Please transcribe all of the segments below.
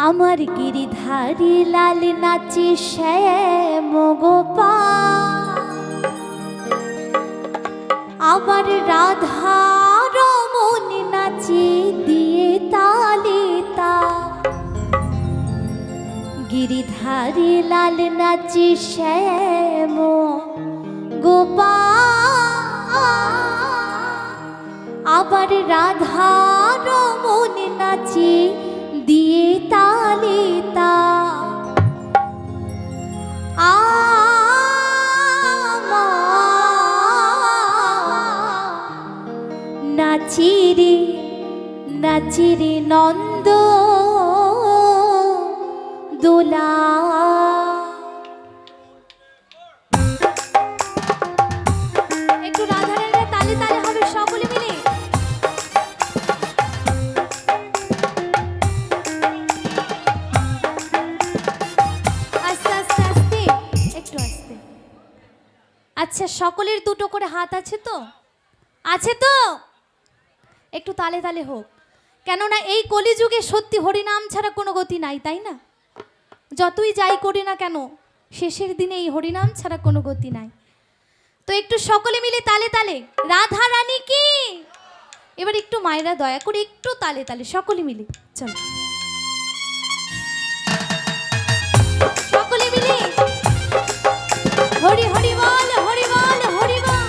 আমার গিরিধারী লাল নাচি শ্যাম গোপাল, আবার রাধা রমণ নাচি দিয়ে তালিতা। গিরিধারী লাল নাচি শ্যাম গোপাল, আবার রাধা রমণ নাচি দিয়ে তালিতা। নাচিরে নাচিরে নন্দ দোলা। একটু রাধারানীরা তালে তালে হবে সকলে মিলে। আস্তে আস্তে আস্তে, একটু আস্তে। আচ্ছা, সকলের দুটো করে হাত আছে তো? আছে তো? একটু তালে তালে হোক, কেননা এই কলিযুগে সত্যি হরিনাম ছাড়া কোনো গতি নাই, তাই না? যতই যাই করি না কেন, শেষের দিনে এই হরিনাম ছাড়া কোনো গতি নাই। তো একটু সকলে মিলে তালে তালে রাধা রানী কি। এবার একটু মায়েরা দয়া করে একটু তালে তালে সকলে মিলে চলো, সকলে মিলে হরি হরি বল, হরি বল, হরি বল।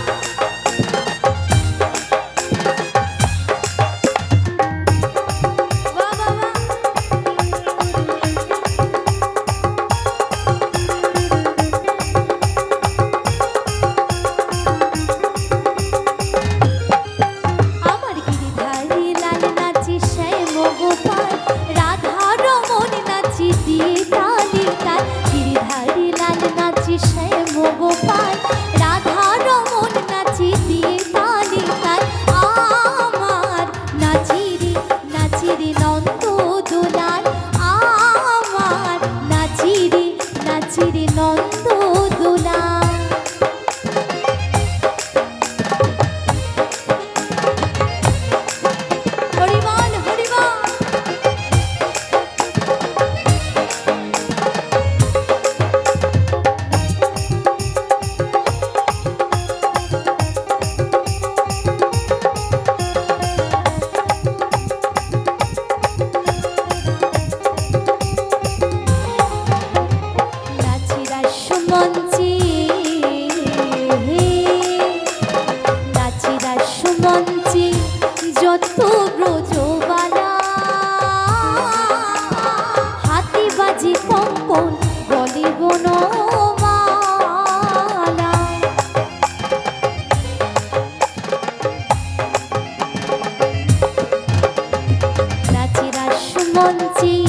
মঞ্চে